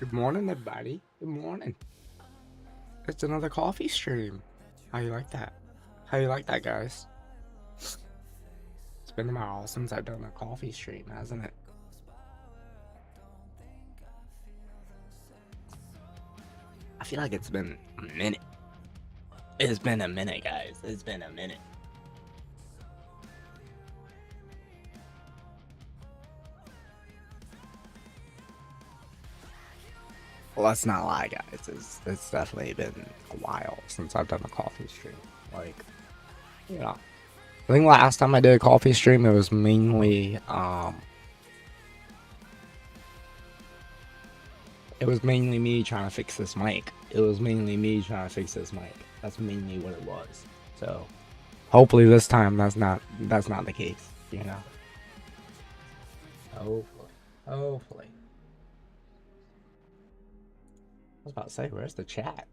Good morning, everybody. Good morning. It's another coffee stream. How you like that? How you like that, guys? It's been a while since I've done a coffee stream, hasn't it? I feel like it's been a minute. It's been a minute, guys. It's been a minute. Well, let's not lie, guys. It's definitely been a while since I've done a coffee stream. Like, you know, I think last time I did a coffee stream, it was mainly me trying to fix this mic. That's mainly what it was. So hopefully this time that's not the case, you know. Hopefully. I was about to say, where's the chat?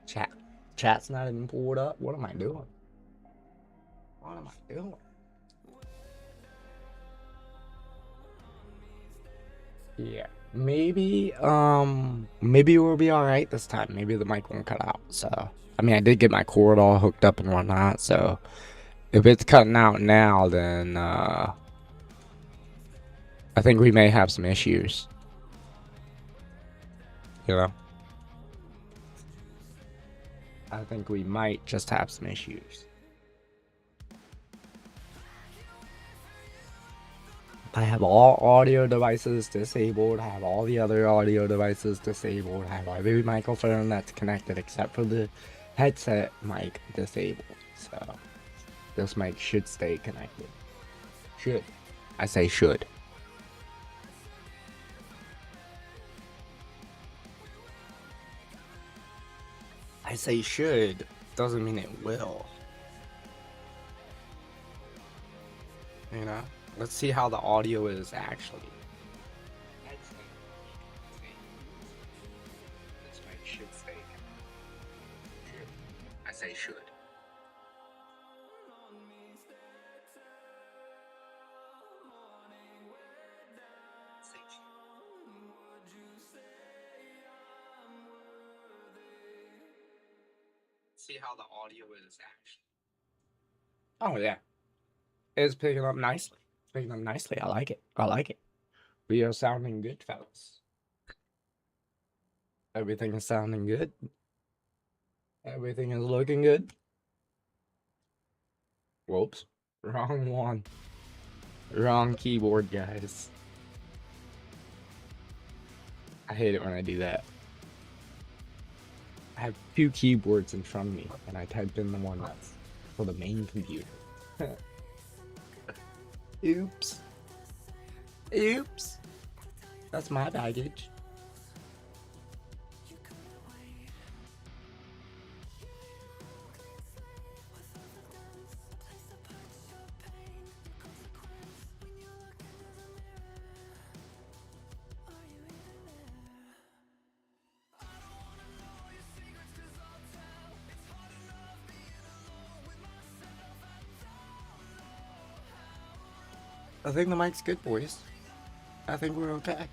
Chat chat's not even pulled up. What am I doing? What am I doing? Yeah. Maybe we'll be alright this time. Maybe the mic won't cut out. So I mean I did get my cord all hooked up and whatnot, so if it's cutting out now, then I think we may have some issues. You know? I think we might just have some issues. I have all audio devices disabled, I have all the other audio devices disabled, I have every microphone that's connected except for the headset mic disabled. So this mic should stay connected. Should. I say should. I say should. Doesn't mean it will. You know? Let's see how the audio is actually. This mic should stay connected. I say should. See how the audio is actually. Oh yeah, it's picking up nicely. It's picking up nicely. I like it. I like it. We are sounding good, fellas. Everything is sounding good. Everything is looking good. Whoops. Wrong one. Wrong keyboard, guys. I hate it when I do that. I have two keyboards in front of me, and I typed in the one that's for the main computer. Oops. Oops. That's my baggage. I think the mic's good, boys. I think we're okay.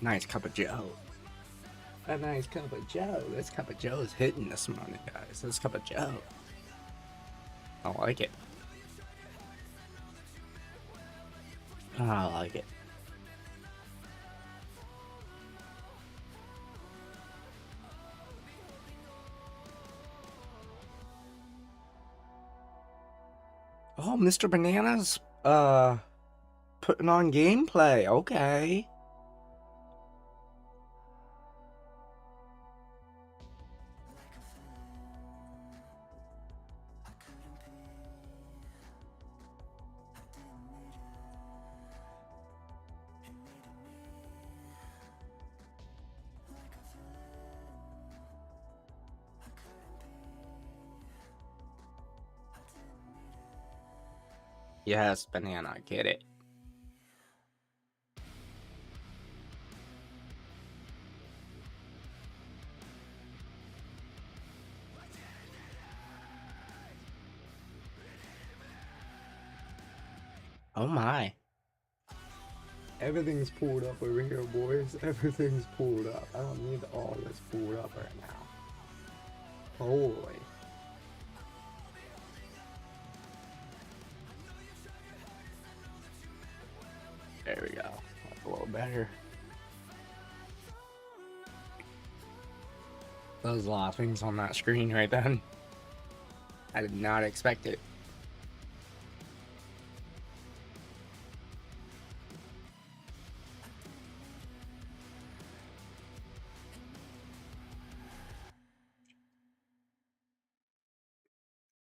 Nice cup of Joe. A nice cup of Joe. This cup of Joe is hitting this morning, guys. This cup of Joe. I like it. I like it. Oh, Mr. Bananas putting on gameplay. Okay. Yes, banana, get it. Oh my. Everything's pulled up over here, boys. Everything's pulled up. I don't need all this pulled up right now. Holy. There we go. That's a little better. That was a lot of things on that screen right then. I did not expect it.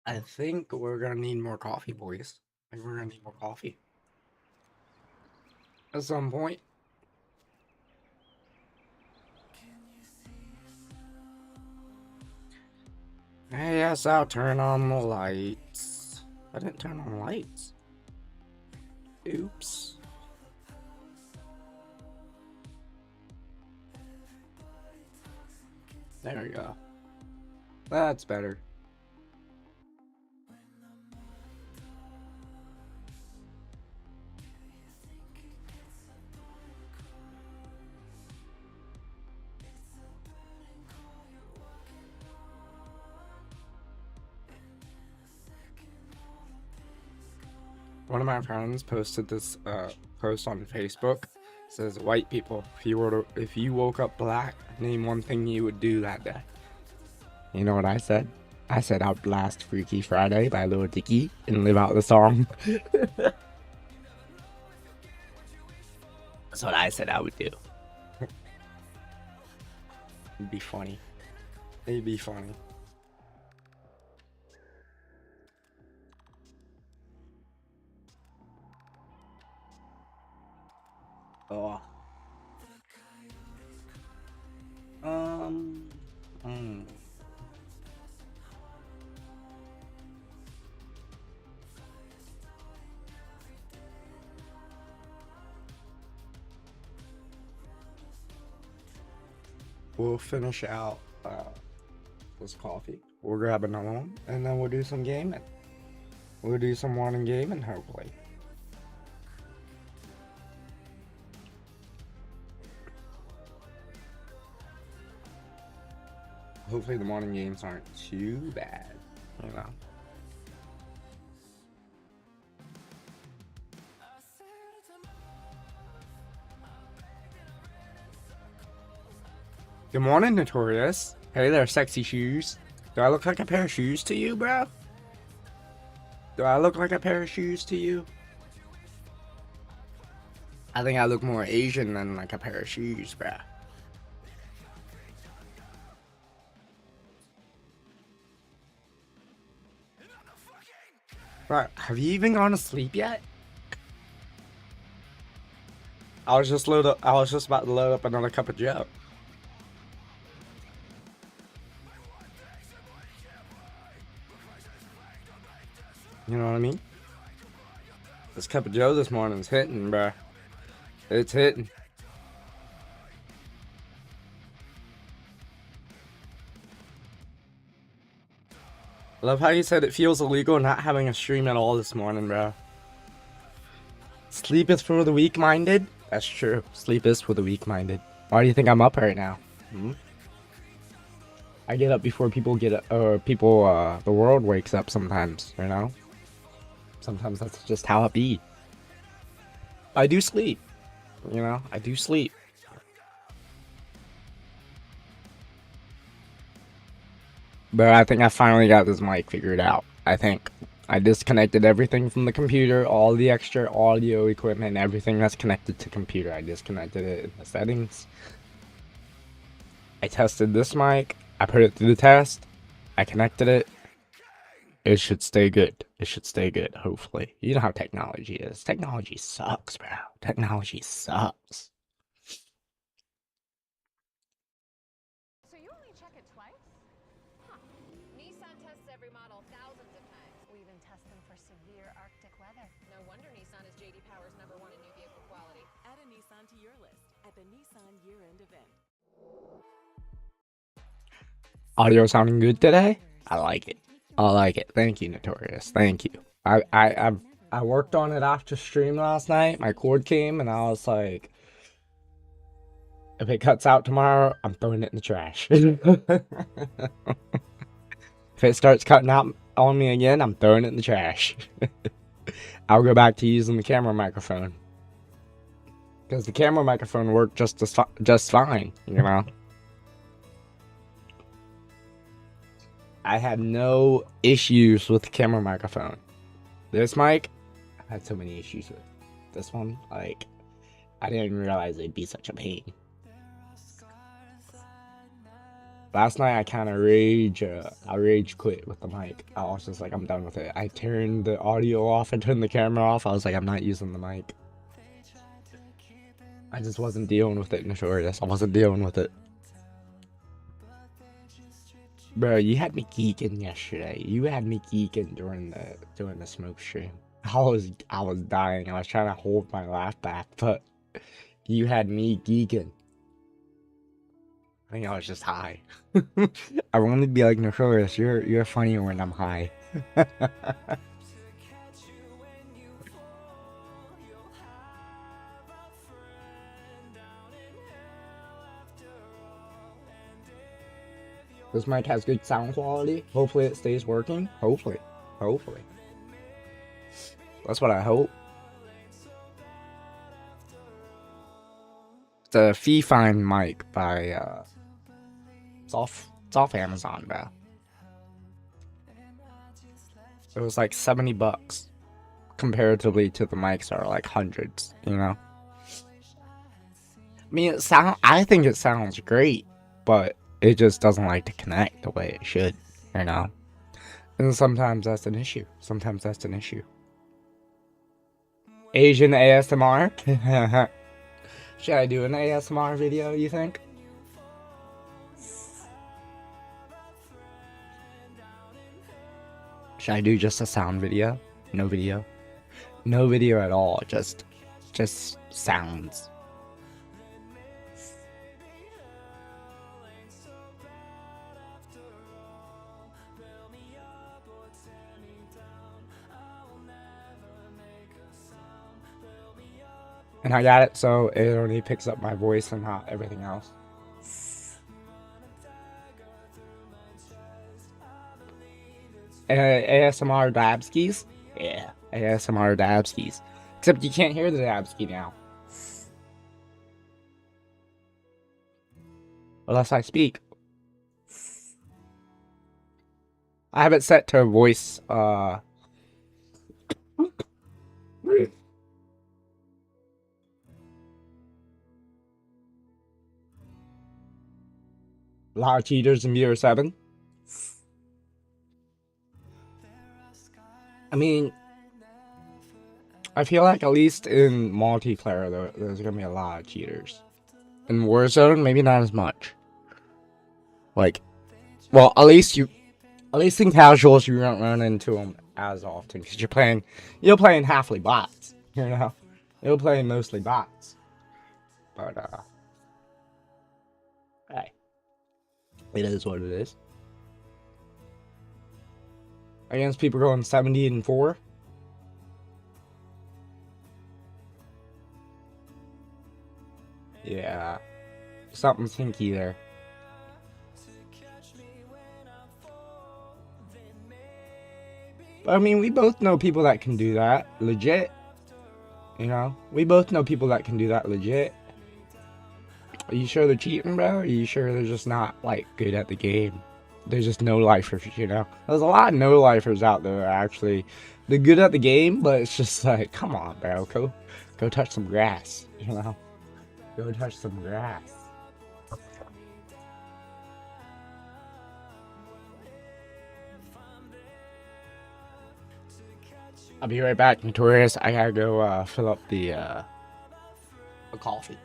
I think we're gonna need more coffee, boys. I think we're gonna need more coffee. At some point. Yes, I'll turn on the lights. I didn't turn on the lights. Oops. There we go. That's better. One of my friends posted this post on Facebook. It says, "White people, if you woke up black, name one thing you would do that day." You know what I said? I said I'd blast Freaky Friday by Lil Dicky and live out the song. That's what I said I would do. It'd be funny. It'd be funny. Oh. Hmm. We'll finish out this coffee. We'll grab another one, and then we'll do some gaming. We'll do some morning gaming, hopefully. Hopefully the morning games aren't too bad, you know. Good morning, Notorious. Hey there, sexy shoes. Do I look like a pair of shoes to you, bro? Do I look like a pair of shoes to you? I think I look more Asian than like a pair of shoes, bro. Right, have you even gone to sleep yet? I was just about to load up another cup of Joe. You know what I mean? This cup of Joe this morning's hitting, bruh. It's hitting. I love how you said it feels illegal not having a stream at all this morning, bro. Sleep is for the weak-minded? That's true. Sleep is for the weak-minded. Why do you think I'm up right now? I get up before people get up, the world wakes up sometimes, you know? Sometimes that's just how it be. I do sleep. You know, I do sleep. But I think I finally got this mic figured out. I think. I disconnected everything from the computer, all the extra audio equipment, everything that's connected to computer. I disconnected it in the settings. I tested this mic. I put it through the test. I connected it. It should stay good. It should stay good, hopefully. You know how technology is. Technology sucks, bro. Technology sucks. So you only check it twice? Huh. Nissan tests every model thousands of times. We even test them for severe Arctic weather. No wonder Nissan is J.D. Power's #1 in new vehicle quality. Add a Nissan to your list at the Nissan year-end event. Audio sounding good today? I like it. I like it. Thank you, Notorious. Thank you. I worked on it after stream last night. My cord came and I was like, if it cuts out tomorrow, I'm throwing it in the trash. If it starts cutting out on me again, I'm throwing it in the trash. I'll go back to using the camera microphone. Because the camera microphone worked just fine, you know? I had no issues with the camera microphone. This mic, I had so many issues with. This one, like, I didn't realize it'd be such a pain. Last night I kind of rage quit with the mic. I was just like, I'm done with it. I turned the audio off and turned the camera off. I was like, I'm not using the mic. I just wasn't dealing with it, Notorious. I wasn't dealing with it. Bro, you had me geeking yesterday. You had me geeking during the smoke stream. I was dying. I was trying to hold my laugh back, but you had me geeking. I think I was just high. I wanted to be like Notorious. You're funny when I'm high. This mic has good sound quality. Hopefully it stays working. Hopefully. That's what I hope. It's a Fifine mic by it's off Amazon, bro. It was like $70 comparatively to the mics are like hundreds, you know. I mean, I think it sounds great, but it just doesn't like to connect the way it should, you know? And sometimes that's an issue. Asian ASMR? Should I do an ASMR video, you think? Should I do just a sound video? No video? No video at all, just sounds. And I got it so it only picks up my voice and not everything else. ASMR Dabskis? Yeah, ASMR Dabskis. Except you can't hear the Dabski now. Unless I speak. I have it set to voice, a lot of cheaters in Viewer 7. I mean, I feel like at least in multiplayer there's gonna be a lot of cheaters. In Warzone, maybe not as much. Like, well, at least in casuals you don't run into them as often because you're playing halfly bots, you know. You're playing mostly bots. But hey, it is what it is. Against people going 70-4. Yeah, something's hinky there. But I mean, we both know people that can do that legit. You know, we both know people that can do that legit. Are you sure they're cheating, bro? Or are you sure they're just not like good at the game? they're just no-lifers, you know? There's a lot of no-lifers out there, actually. They're good at the game, but it's just like, come on, bro. Go touch some grass, you know? Go touch some grass. I'll be right back, Notorious. I gotta go fill up the coffee.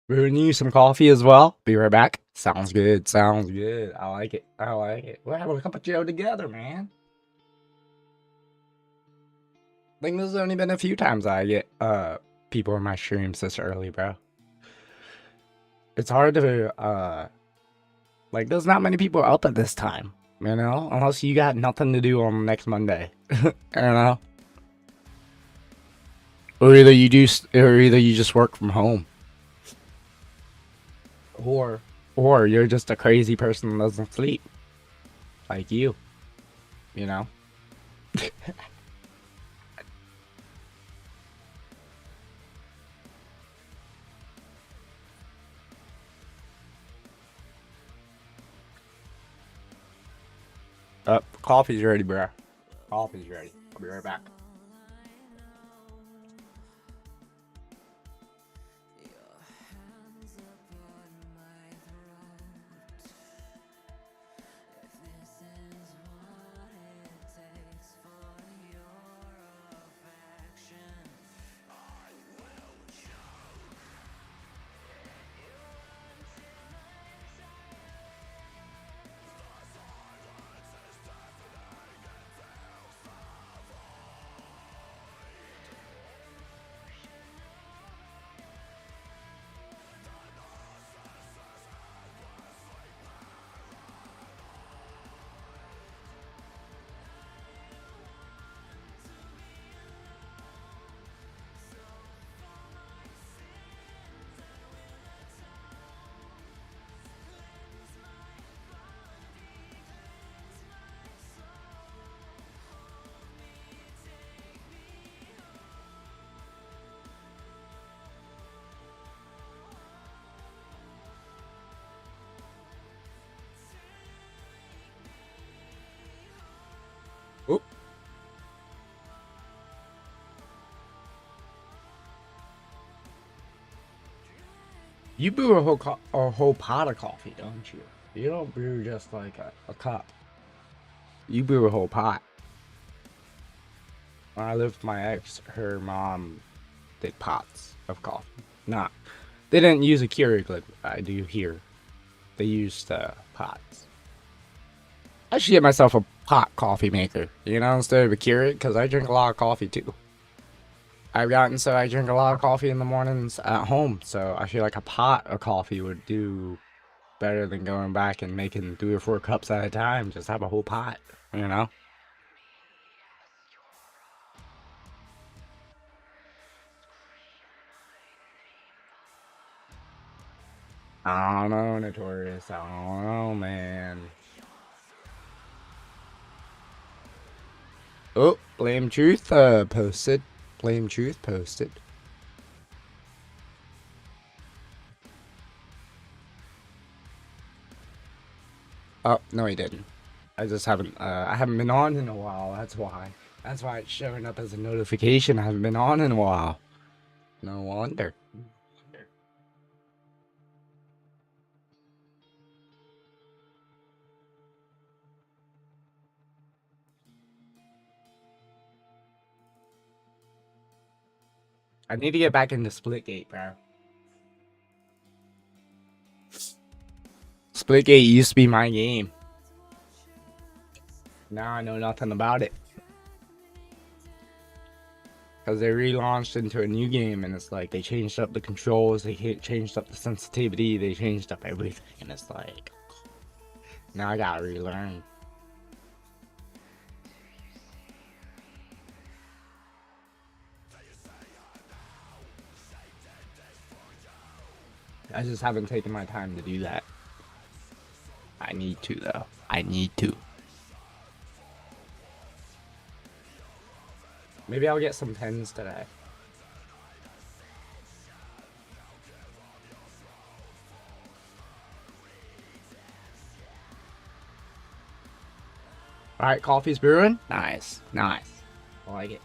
Brewing you some coffee as well. Be right back. Sounds good. Sounds good. I like it. I like it. We're having a cup of Joe together, man. I think there's only been a few times I get people in my streams this early, bro. It's hard to like there's not many people up at this time, you know, unless you got nothing to do on next Monday. I don't know. Or either you just work from home. Or you're just a crazy person that doesn't sleep. Like you know? Coffee's ready, bro. Coffee's ready. I'll be right back. Oop. You brew a whole pot of coffee, don't you? You don't brew just like a cup. You brew a whole pot. When I lived with my ex, her mom did pots of coffee. They didn't use a Keurig like I do here. They used pots. I should get myself a pot coffee maker, you know, instead of a Keurig, because I drink a lot of coffee too. I've gotten so I drink a lot of coffee in the mornings at home, so I feel like a pot of coffee would do better than going back and making 3 or 4 cups at a time. Just have a whole pot, you know? I don't know, Notorious. I don't know, man. Oh, Blame Truth posted. Blame Truth posted. Oh, no he didn't. I just haven't, I haven't been on in a while, that's why. That's why it's showing up as a notification. I haven't been on in a while. No wonder. I need to get back into Splitgate, bro. Splitgate used to be my game. Now I know nothing about it. Because they relaunched into a new game, and it's like they changed up the controls, they changed up the sensitivity, they changed up everything, and it's like now I gotta relearn. I just haven't taken my time to do that. I need to though. I need to. Maybe I'll get some pens today. Alright, coffee's brewing. Nice. Nice. I like it.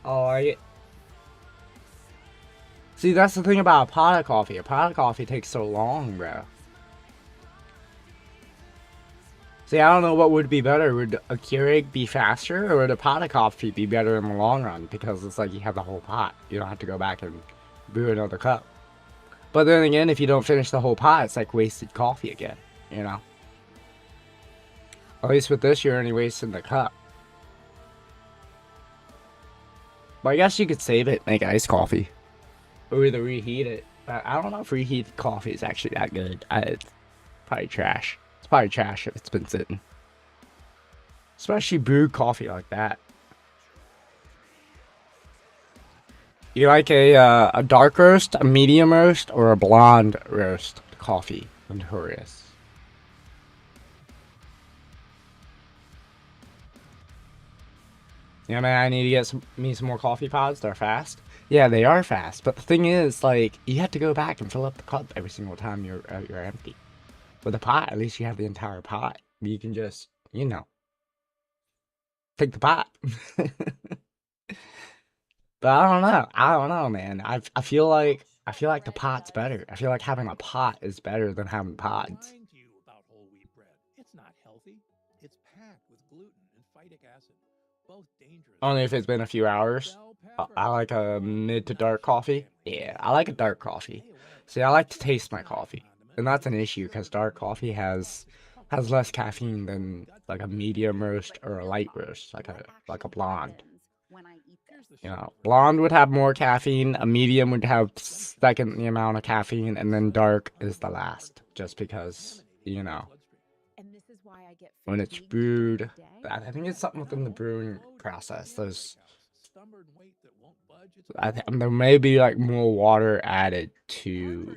I like it. See, that's the thing about a pot of coffee. A pot of coffee takes so long, bro. See, I don't know what would be better. Would a Keurig be faster, or would a pot of coffee be better in the long run? Because it's like you have the whole pot. You don't have to go back and brew another cup. But then again, if you don't finish the whole pot, it's like wasted coffee again, you know? At least with this, you're only wasting the cup. But I guess you could save it, make iced coffee. Or either reheat it. But I don't know if reheated coffee is actually that good. It's probably trash. It's probably trash if it's been sitting. Especially brewed coffee like that. You like a dark roast, a medium roast, or a blonde roast coffee? Notorious. Yeah, man, I need to get me some more coffee pods. They're fast. Yeah, they are fast. But the thing is, like, you have to go back and fill up the cup every single time you're empty. With a pot, at least you have the entire pot. You can just, you know, take the pot. But I don't know. I don't know, man. I feel like the pot's better. I feel like having a pot is better than having pods. Lying to you about whole wheat bread. It's not healthy. It's packed with gluten and phytic acid, both dangerous. Only if it's been a few hours. I like a mid to dark coffee. Yeah, I like a dark coffee. See, I like to taste my coffee, and that's an issue because dark coffee has less caffeine than like a medium roast or a light roast, like a blonde. You know, blonde would have more caffeine, a medium would have second the amount of caffeine, and then dark is the last, just because, you know, when it's brewed, I think it's something within the brewing process. There may be like more water added to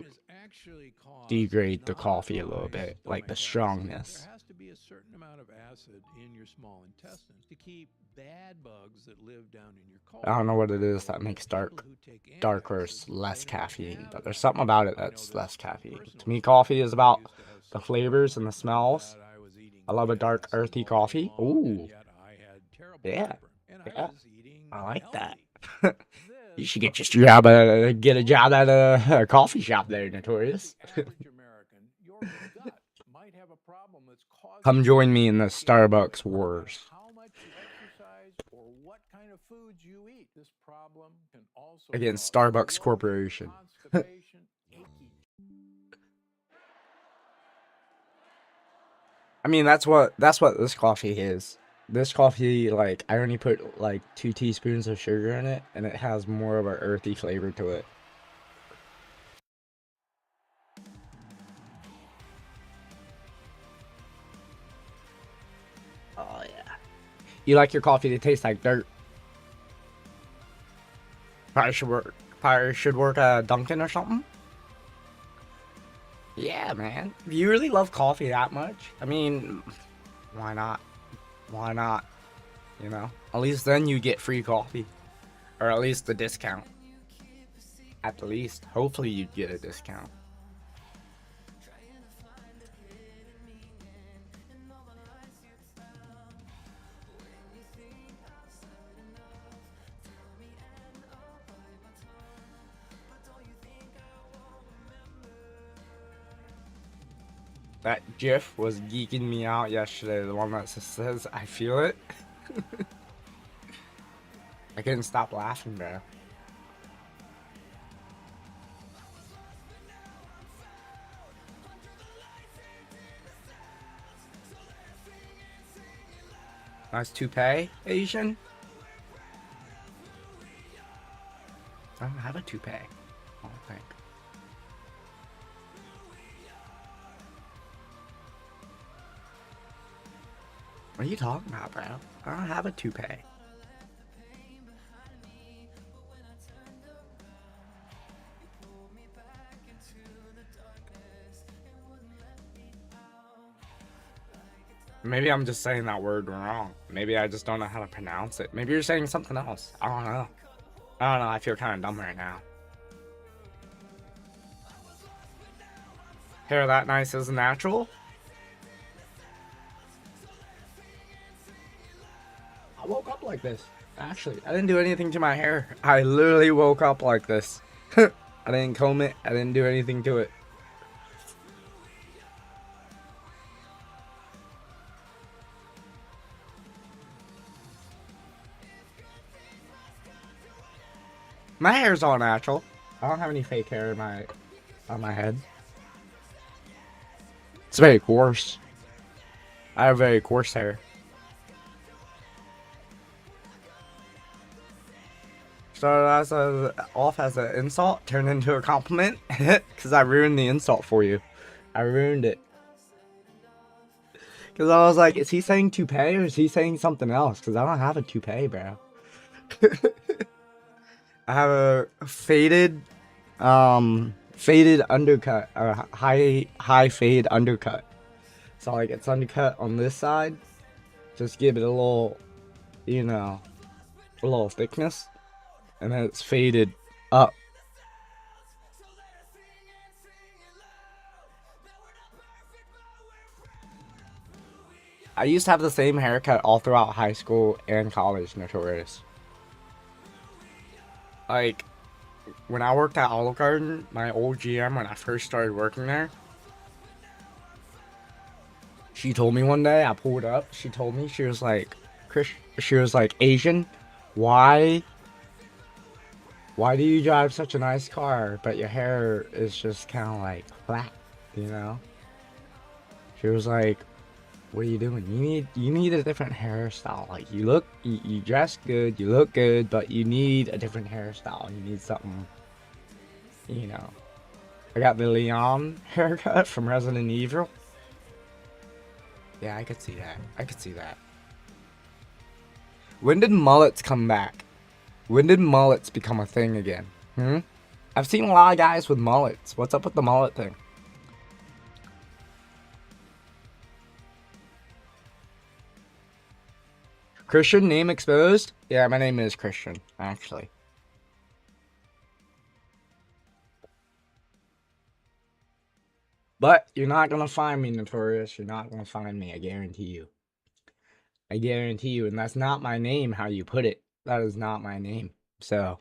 degrade the coffee a little bit, like the strongness. There has to be a certain amount of acid in your small intestines to keep bad bugs that live down in your colon. I don't know what it is that makes dark roast less caffeine, but there's something about it that's less caffeine. To me, coffee is about the flavors and the smells. I love a dark, earthy coffee. Ooh, yeah, yeah, I like that. You should get a job at a coffee shop there, Notorious. Come join me in the Starbucks wars. Against Starbucks Corporation. I mean, that's what this coffee is. This coffee, like, I only put like 2 teaspoons of sugar in it, and it has more of an earthy flavor to it. Oh yeah. You like your coffee to taste like dirt. Probably should work at Dunkin' or something. Yeah, man. If you really love coffee that much, I mean, why not? Why not? You know? At least then you get free coffee. Or at least a discount. At the least. Hopefully you'd get a discount. That GIF was geeking me out yesterday, the one that says, I feel it. I couldn't stop laughing, bro. Nice toupee, Asian. I don't have a toupee. I don't think. What are you talking about, bro? I don't have a toupee. Maybe I'm just saying that word wrong. Maybe I just don't know how to pronounce it. Maybe you're saying something else. I don't know. I don't know. I feel kind of dumb right now. Hair that nice is natural? I woke up like this. Actually, I didn't do anything to my hair. I literally woke up like this. I didn't comb it. I didn't do anything to it. My hair's all natural. I don't have any fake hair on my head. It's very coarse. I have very coarse hair. Started off as an insult, turned into a compliment, because I ruined the insult for you. I ruined it. Because I was like, is he saying toupee or is he saying something else? Because I don't have a toupee, bro. I have a faded undercut, or high fade undercut. So like it's undercut on this side, just give it a little, you know, a little thickness, and then it's faded up. I used to have the same haircut all throughout high school and college, Notorious. Like, when I worked at Olive Garden, my old GM, when I first started working there, she told me one day, I pulled up, she told me, she was like, Asian, why do you drive such a nice car, but your hair is just kind of like flat, you know? She was like, what are you doing? You need a different hairstyle. Like, you dress good, you look good, but you need a different hairstyle. You need something, you know. I got the Leon haircut from Resident Evil. Yeah, I could see that. I could see that. When did mullets come back? When did mullets become a thing again? I've seen a lot of guys with mullets. What's up with the mullet thing? Christian, name exposed? Yeah, my name is Christian, actually. But you're not gonna find me, Notorious. You're not gonna find me, I guarantee you. I guarantee you, and that's not my name, how you put it. That is not my name. So,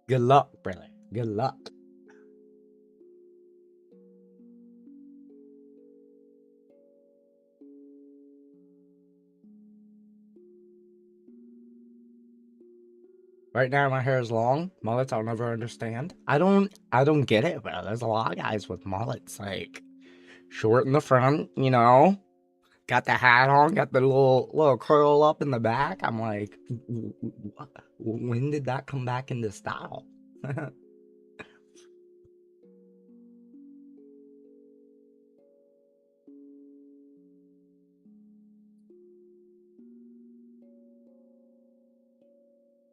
good luck, brother. Good luck. Right now, my hair is long. Mullets, I'll never understand. I don't get it, bro. There's a lot of guys with mullets, like, short in the front, you know? Got the hat on, got the little curl up in the back. I'm like, when did that come back into style?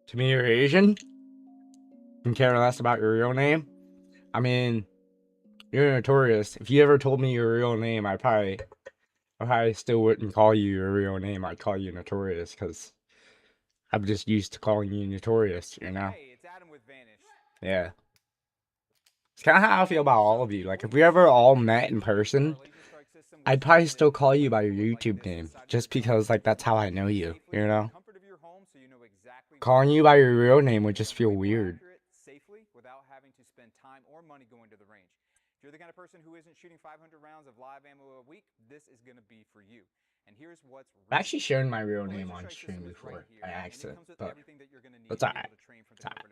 To me, you're Asian. Can care less about your real name. I mean, you're Notorious. If you ever told me your real name, I probably still wouldn't call you your real name. I'd call you Notorious because I'm just used to calling you Notorious, you know? Hey, it's Adam with Vanish. Yeah. It's kind of how I feel about all of you. Like, if we ever all met in person, I'd probably still call you by your YouTube name. Just because, like, that's how I know you, you know? Calling you by your real name would just feel weird. Safely without having to spend time or money going to the range. If you're the kind of person who isn't shooting 500 rounds of live ammo a week, this is going to be for you. And here's what's I've actually shared my real name on stream before by accident, but it's alright. It's alright.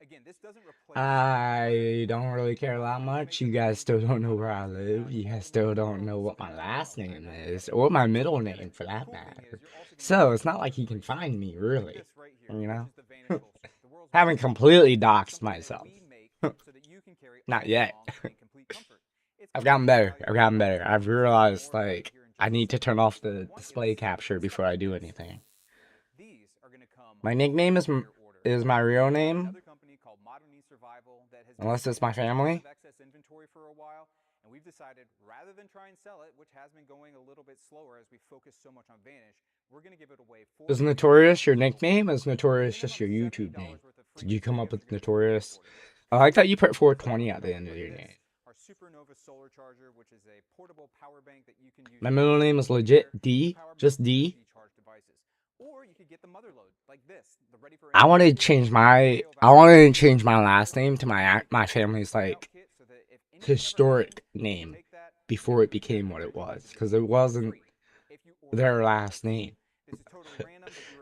Again, this does doesn't replace I don't really care that much. You guys still don't know where I live. You guys still don't know what my last name is, or my middle name for that matter. So it's not like you can find me, really. this right here, You which know? is the Vanish holster. The world's Haven't largest completely holster, doxed something that myself. we make so that you can carry Not all yet. along in complete comfort. It's I've got gotten better. value I've gotten for better. money. I've We'll talk realized, more about like, it here in I just a need to second. turn off But the one display is capture before I do this. anything. These are going to come My with nickname your order. is my real There's name, another company called Modern Knee Survival that has been unless it's sitting my on a ton family. of excess inventory for a while, and we've decided rather than try and sell it, which has been going a little bit slower as we focus so much on Vanish, we're going to give it away for Is free. Notorious your So, nickname? Is Notorious minimum just your YouTube $70 name? worth of Did free you come gift up with you're gonna get with your Notorious? order. I like that you put Also, 420 at the comes end of with your this, name. our Supernova solar charger, which is a portable power bank that you can use. My middle name is legit D, just D. Charge devices. Or you could get the mother load like this, the ready for I wanted to change my last name to my family's like historic name before it became what it was, because it wasn't their last name.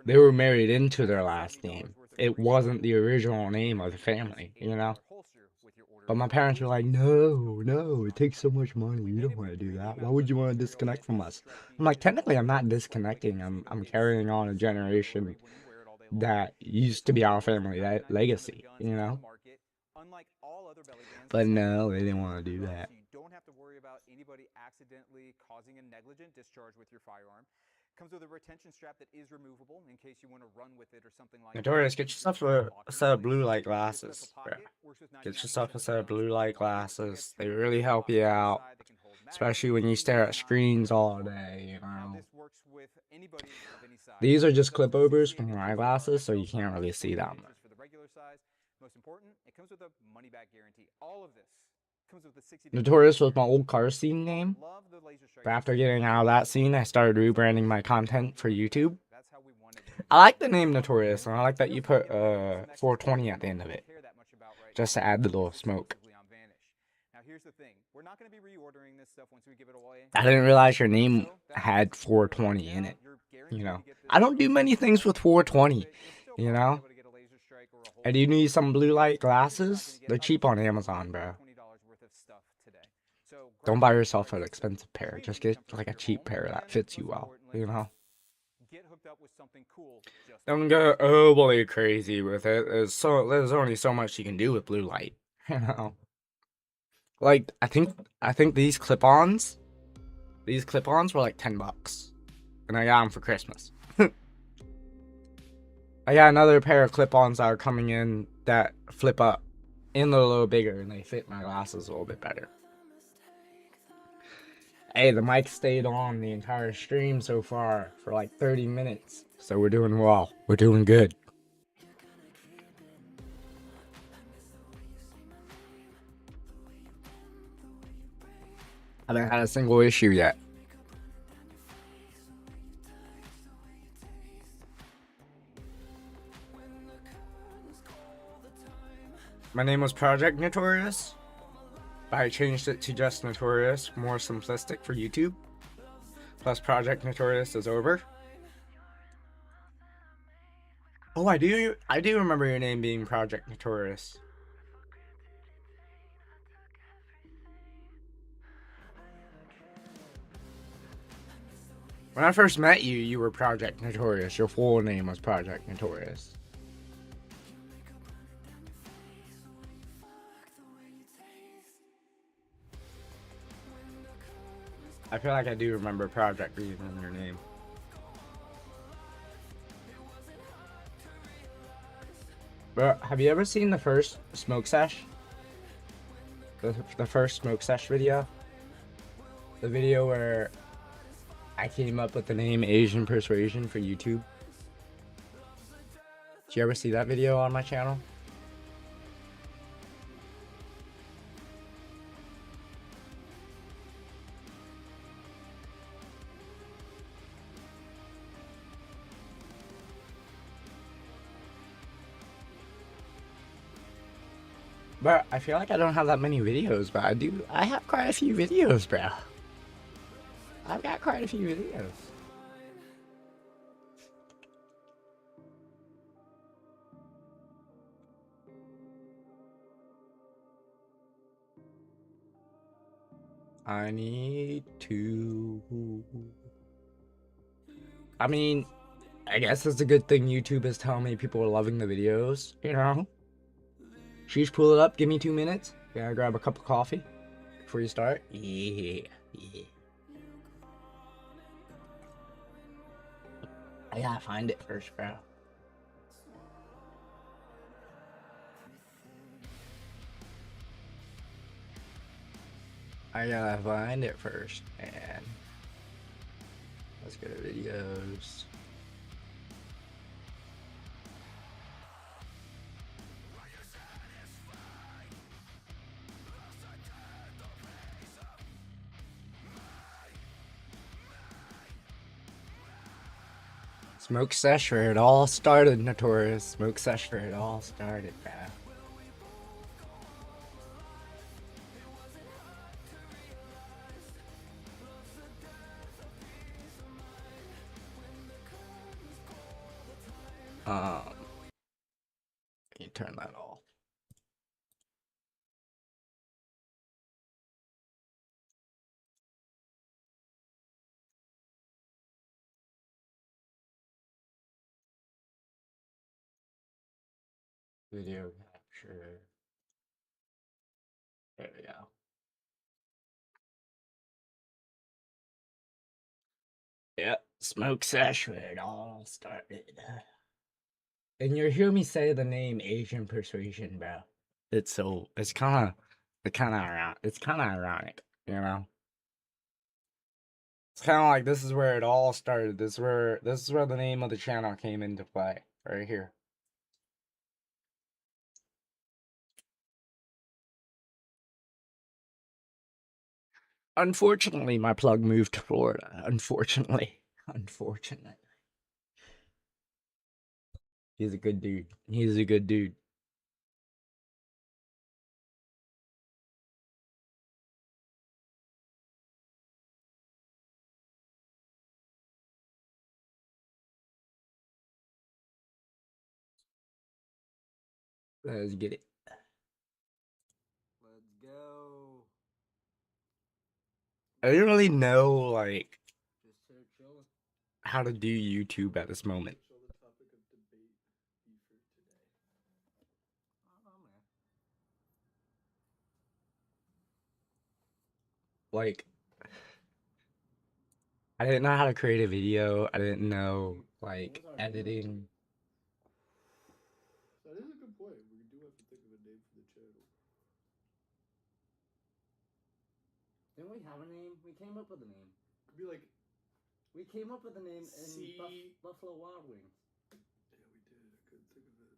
They were married into their last name. It wasn't the original name of the family, you know? But my parents were like, no, it takes so much money. You don't want to do that. Why would you want to disconnect from us? I'm like, technically, I'm not disconnecting. I'm carrying on a generation that used to be our family legacy, you know? But no, they didn't want to do that. You don't have to worry about anybody accidentally causing a negligent discharge with your firearm. Comes with a retention strap that is removable in case you want to run with it or something like Notorious, that. get yourself a set of blue light glasses. Get yourself a set of blue light glasses. They really help you out, especially when you stare at screens all day, you know. These are just clip overs from my glasses, so you can't really see them. For the regular size. Most important, it comes with a money back guarantee. All of this comes with a 60-day. Notorious was my old car scene name. But after getting out of that scene, I started rebranding my content for YouTube. I like the name Notorious, and I like that you put 420 at the end of it, just to add the little smoke. Now here's the thing, we're not going to be reordering this stuff once we give it away. I didn't realize your name had 420 in it, you know. I don't do many things with 420, you know. And do you need some blue light glasses? They're cheap on Amazon, bro. Don't buy yourself an expensive pair. Just get like a cheap pair that fits you well, you know. Don't go overly crazy with it. There's only so much you can do with blue light, you know. Like I think these clip-ons were like $10, and I got them for Christmas. I got another pair of clip-ons that are coming in that flip up, and they're a little bigger, and they fit my glasses a little bit better. Hey, the mic stayed on the entire stream so far for like 30 minutes, so we're doing well. We're doing good. I haven't had a single issue yet. My name was Project Notorious, but I changed it to just Notorious, more simplistic for YouTube. Plus Project Notorious is over. Oh, I do remember your name being Project Notorious. When I first met you, you were Project Notorious. Your full name was Project Notorious. I feel like I do remember Project being in your name. But have you ever seen the first Smoke Sesh? The first Smoke Sesh video? The video where I came up with the name Asian Persuasion for YouTube? Did you ever see that video on my channel? But I feel like I don't have that many videos, but I have quite a few videos, bro. I've got quite a few videos. I need to. I mean, I guess it's a good thing YouTube is telling me people are loving the videos, you know? Sheesh, pull it up, give me 2 minutes. Gotta grab a cup of coffee before you start. Yeah, yeah. I gotta find it first, bro. I gotta find it first, man. Let's go to videos. Smoke sesh where it all started, Notorious. Smoke sesh where it all started, bro. You turn that off. Video capture. There we go. Yep, smoke sesh where it all started. And you hear me say the name Asian Persuasion, bro. It's kind of ironic, you know. It's kind of like this is where it all started. This is where the name of the channel came into play, right here. Unfortunately, my plug moved to Florida. Unfortunately. He's a good dude. He's a good dude. Let's get it. Let's go. I didn't really know, like, how to do YouTube at this moment. Like, I didn't know how to create a video. I didn't know, like, editing. That is a good point. We do have to think of a name for the channel. Didn't we have a name? We came up with a name. Could be like, We came up with a name in C- Buffalo Wild Wings. yeah, we did. I couldn't think of it.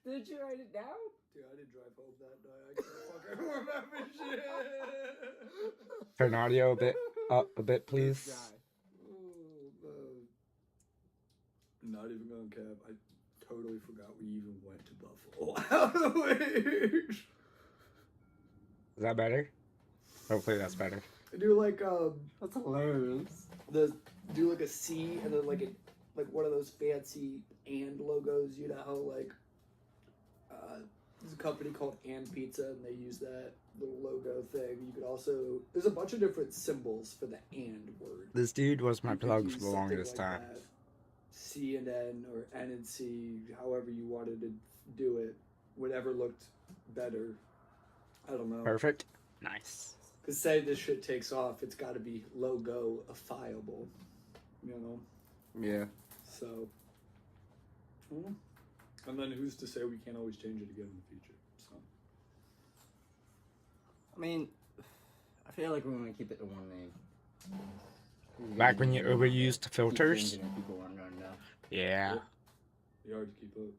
Did you write it down? Dude, I didn't drive home that night. I can't fucking remember shit. Turn audio up a bit, please. Oh, man. Not even gonna cap. I totally forgot we even went to Buffalo. Is that better? Hopefully that's better. Do like That's hilarious. do like a C and then like one of those fancy and logos. You know how like there's a company called And Pizza and they use that little logo thing. You could also there's a bunch of different symbols for the and word. This dude was my You could plug use for the something longest like time. that. C and N or N and C, however you wanted to do it, whatever looked better. I don't know. Perfect. Nice. Cause say this shit takes off, it's got to be logo-ifiable, you know. Yeah. So, and then who's to say we can't always change it again in the future? So, I mean, I feel like we're gonna keep it to one name. Back when you overused filters. People aren't gonna know. Yeah. be hard to keep up.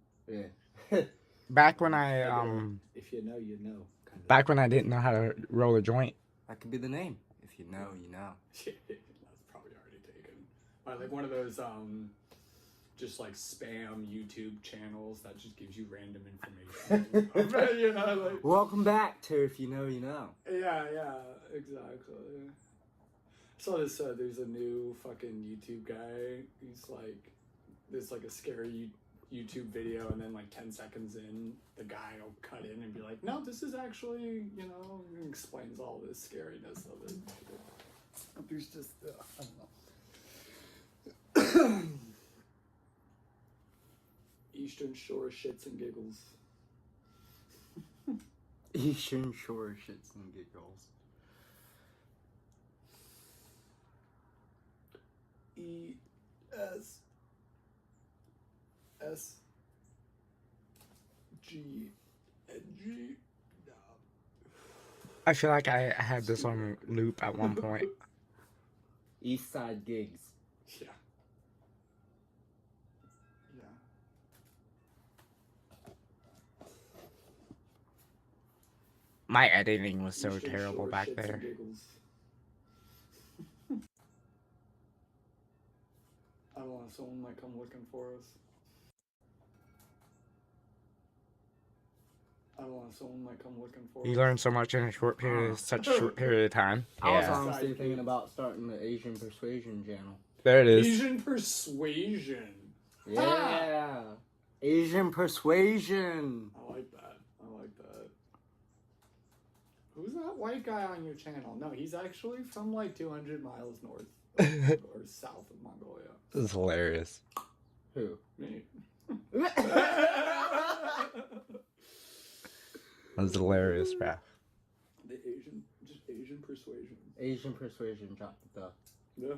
Yeah. Back when I If you know, you know. Kind of. back when I didn't know how to roll a joint. That could be the name. If you know, you know. That's probably already taken. By like one of those just like spam YouTube channels that just gives you random information. You know, like, Welcome back to If You Know, You Know. yeah, exactly. I saw this. There's a new fucking YouTube guy. He's like, there's like a scary YouTube video, and then like 10 seconds in, the guy will cut in and be like, "No, this is actually, and explains all this scariness of it." There's just, I don't know. Eastern Shore shits and giggles. Eastern Shore shits and giggles. ESSGNG. I feel like I had this on loop at one point. East Side Gigs. Yeah. Yeah. My editing was so Eastern terrible Shore back shits and there. giggles. I don't know, someone might come looking for us. I don't know, someone might come looking for You us. learn so much in a short period, such a short period of time. I was Yeah, honestly thinking about starting the Asian Persuasion channel. there it is. Asian Persuasion. Yeah. Asian Persuasion. I like that. I like that. Who's that white guy on your channel? No, he's actually from like 200 miles north or south of Mongolia. This is hilarious. Who? Me. This is hilarious, bro. Just Asian Persuasion. Asian Persuasion dropped the. Yeah.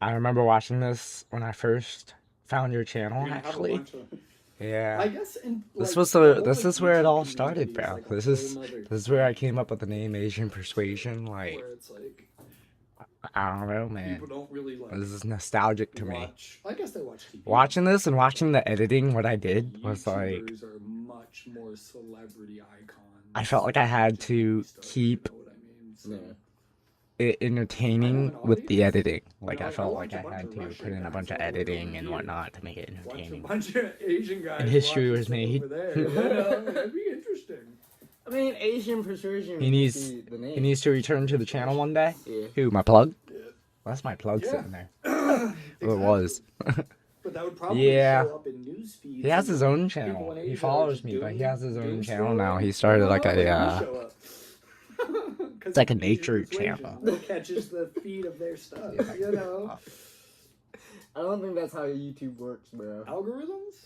I remember watching this when I first found your channel. You're gonna have a Actually, bunch of- yeah. I guess This like, was all, this like, is where it all YouTube started, communities, bro. like, a This whole is nother this is where I came up with the name Asian Persuasion. Like, where it's like I don't know, man. people don't really like This is nostalgic to me. watch. I guess they watch TV. Watching this and watching the editing, what I did was like, YouTubers are much more celebrity icons. I felt like I had to Stuff, keep you know what I mean? So, Yeah. it entertaining with the editing. Like, You know, I felt I like watch a I bunch had of to Russian put in a guys bunch of all over editing and here. whatnot to make it watch a entertaining. bunch of Asian guys. And history watching was stuff made. over there, you know? That'd be interesting. I mean, Asian Persuasion. He needs the name. he needs to return to the channel one day. Yeah. Who, my plug? Yeah. That's my plug Yeah. sitting there. Exactly. It was. But that would probably Yeah. show up in news feeds. He has and his own people channel. in He Asia are follows just me, but he doom- has his own doom channel scrolling. now. He started like When a we show up. 'Cause It's like a Asian nature persuasion channel. catches the feed of their stuff, you know. I don't think that's how YouTube works, bro. Algorithms.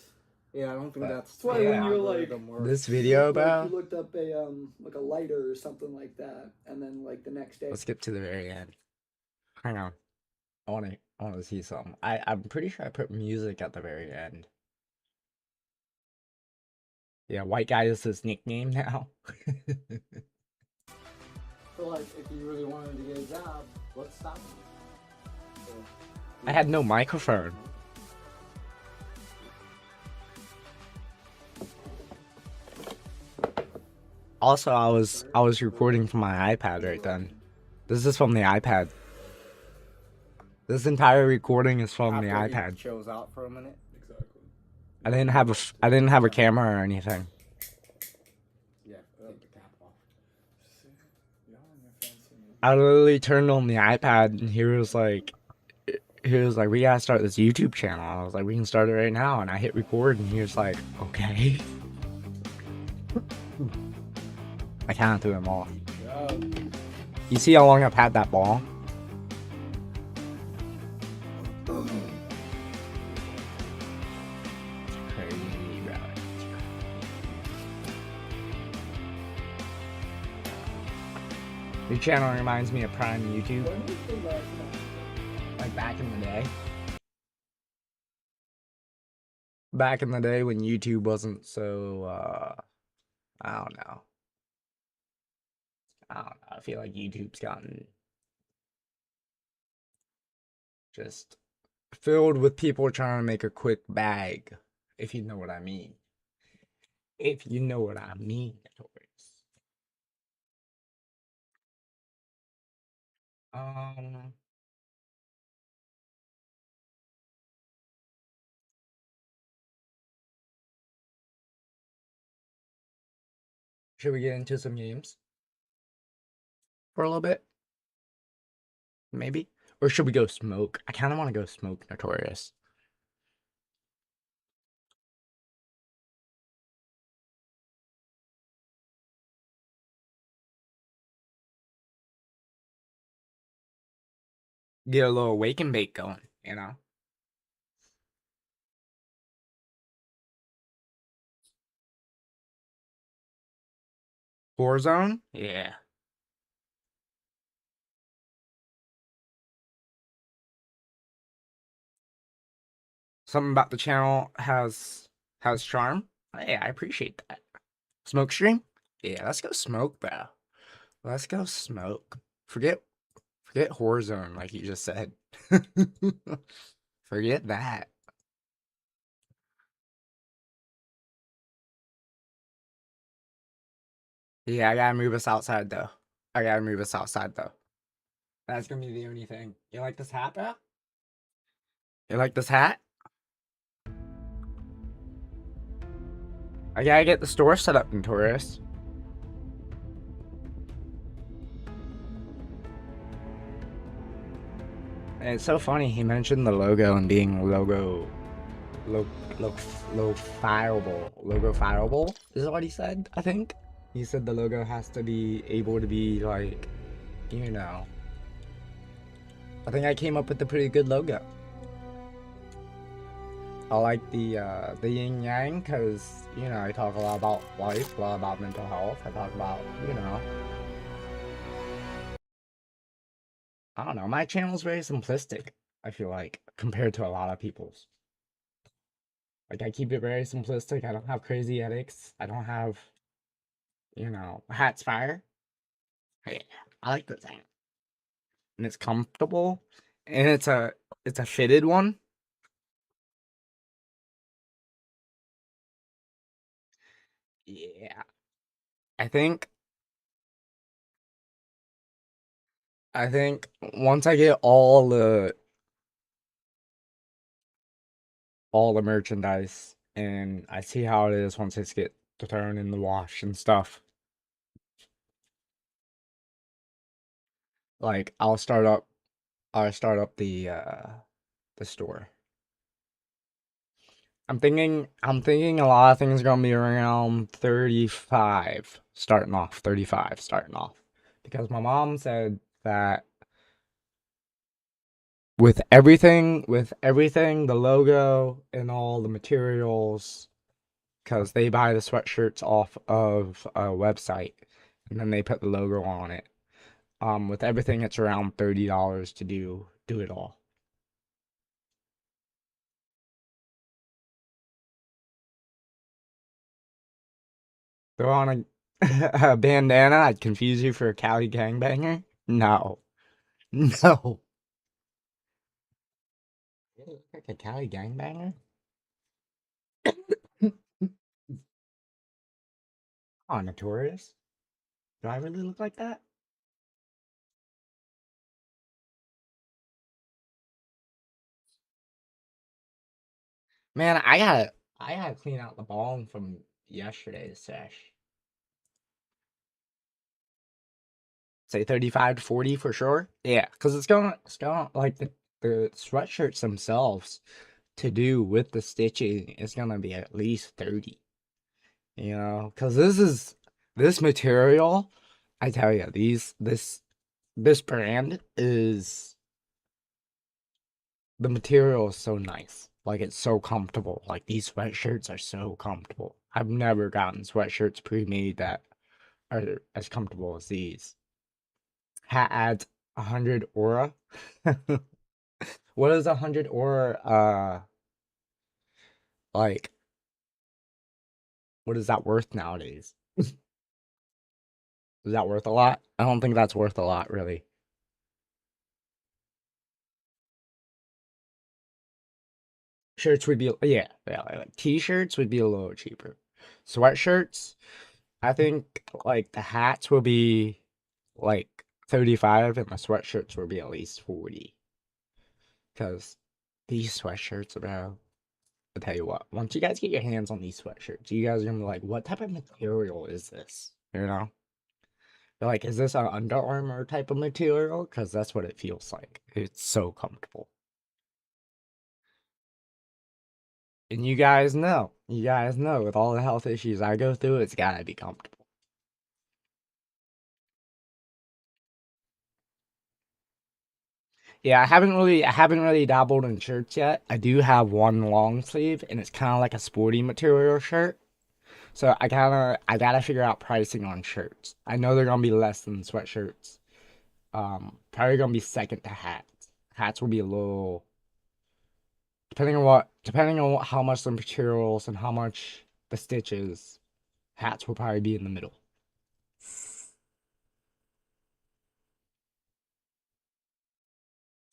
Yeah, I don't think But- that's That's why how when you're like- algorithm works. this video, Like, bro. you looked up a lighter or something like that, and then like the next day. Let's skip to the very end. Hang on. I wanna see something. I'm pretty sure I put music at the very end. Yeah, white guy is his nickname now. So, like, if you really wanted to get a job, what's stopping you? So, I had no microphone. Also, I was recording from my iPad right then. This is from the iPad. This entire recording is from the after he iPad. chills out for a minute. Exactly. I didn't have a camera or anything. Yeah, take the cap off. Y'all in your fancy mood. I literally turned on the iPad and he was like, we gotta start this YouTube channel. I was like, we can start it right now. And I hit record and he was like, okay. I kinda threw him off. You see how long I've had that ball? It's crazy, bro. It's crazy. Your channel reminds me of Prime YouTube, When was the last time? like back in the day. Back in the day when YouTube wasn't so, I don't know. I feel like YouTube's gotten just filled with people trying to make a quick bag, if you know what I mean. If you know what I mean, Notorious. Should we get into some games for a little bit? Maybe? Or should we go smoke? I kind of want to go smoke, Notorious. get a little wake and bake going, you know? Warzone? Yeah. Something about the channel has charm. Hey, I appreciate that. Smoke stream? Yeah, let's go smoke, bro. Let's go smoke. Forget Warzone, like you just said. Forget that. Yeah, I gotta move us outside though. I gotta move us outside though. That's gonna be the only thing. You like this hat, bro? You like this hat? I gotta get the store set up in Taurus. And it's so funny, he mentioned the logo and being logo fileable is what he said, I think. He said the logo has to be able to be like, you know. I think I came up with a pretty good logo. I like the yin yang because, you know, I talk a lot about life, a lot about mental health. I talk about, you know, I don't know, my channel's very simplistic, I feel like, compared to a lot of people's. Like, I keep it very simplistic. I don't have crazy edits. I don't have, you know, hat's fire. Yeah, I like this hat. And it's comfortable. And it's a fitted one. Yeah. I think once I get all the merchandise and I see how it is once it's get thrown in the wash and stuff. Like I'll start up the store. I'm thinking a lot of things are gonna be around 35 starting off. Because my mom said that with everything, the logo and all the materials, because they buy the sweatshirts off of a website and then they put the logo on it. With everything, it's around $30 to do it all. Throw on a bandana, I'd confuse you for a Cali gangbanger? No. No. You look like a Cali gangbanger? Oh, notorious? Do I really look like that? Man, I gotta clean out the bong from yesterday's sesh. Say 35 to 40 for sure. Yeah, because it's gonna like the sweatshirts themselves to do with the stitching is gonna be at least 30. You know, because this material, I tell you, this brand is, the material is so nice. Like it's so comfortable. Like these sweatshirts are so comfortable. I've never gotten sweatshirts pre-made that are as comfortable as these. Hat adds 100 aura. What is 100 aura? Like, what is that worth nowadays? Is that worth a lot? I don't think that's worth a lot, really. Shirts would be, yeah, like t-shirts would be a little cheaper. Sweatshirts, I think like the hats will be like 35 and the sweatshirts will be at least 40. Because these sweatshirts, bro, I'll tell you what, once you guys get your hands on these sweatshirts, you guys are gonna be like, what type of material is this? You know? They're like, is this an Under Armour type of material? Because that's what it feels like. It's so comfortable. And you guys know, with all the health issues I go through, it's gotta be comfortable. Yeah, I haven't really dabbled in shirts yet. I do have one long sleeve, and it's kind of like a sporty material shirt. So I gotta figure out pricing on shirts. I know they're gonna be less than sweatshirts. Probably gonna be second to hats. Hats will be a little depending on how much the materials and how much the stitches. Hats will probably be in the middle.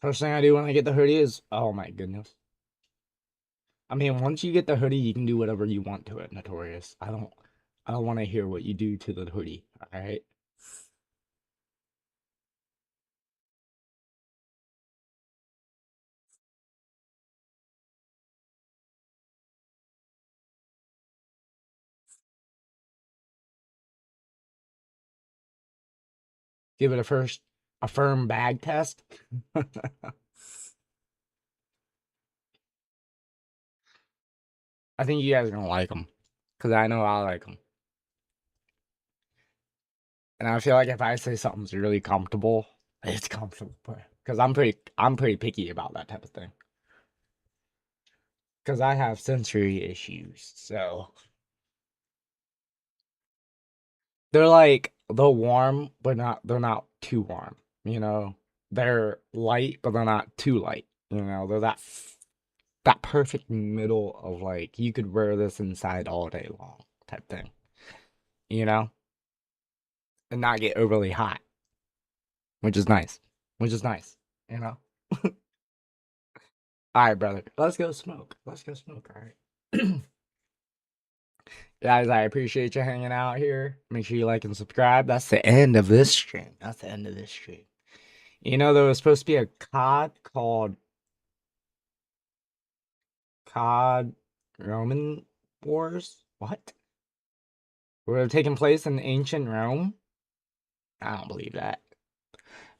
First thing I do when I get the hoodie is, oh my goodness. I mean, once you get the hoodie, you can do whatever you want to it, Notorious. I don't want to hear what you do to the hoodie, all right? Give it a firm bag test. I think you guys are gonna like them, cause I know I like them. And I feel like if I say something's really comfortable, it's comfortable. Cause I'm pretty picky about that type of thing. Cause I have sensory issues, so they're warm, but they're not too warm. You know, they're light, but they're not too light. You know, they're that perfect middle of like you could wear this inside all day long type thing. You know, and not get overly hot, which is nice. Which is nice. You know. All right, brother. Let's go smoke. Let's go smoke. All right. Guys, I appreciate you hanging out here. Make sure you like and subscribe. That's the end of this stream. That's the end of this stream. You know, there was supposed to be a COD called COD Roman Wars. What? Would have taken place in ancient Rome? I don't believe that.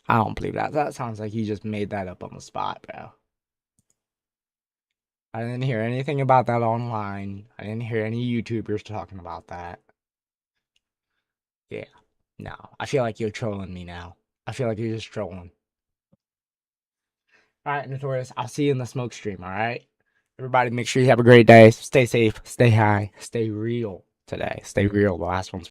I don't believe that. That sounds like you just made that up on the spot, bro. I didn't hear anything about that online. I didn't hear any YouTubers talking about that. Yeah. No. I feel like you're trolling me now. I feel like you're just trolling. Alright, Notorious. I'll see you in the smoke stream, alright? Everybody make sure you have a great day. Stay safe. Stay high. Stay real today. Stay real. The last one's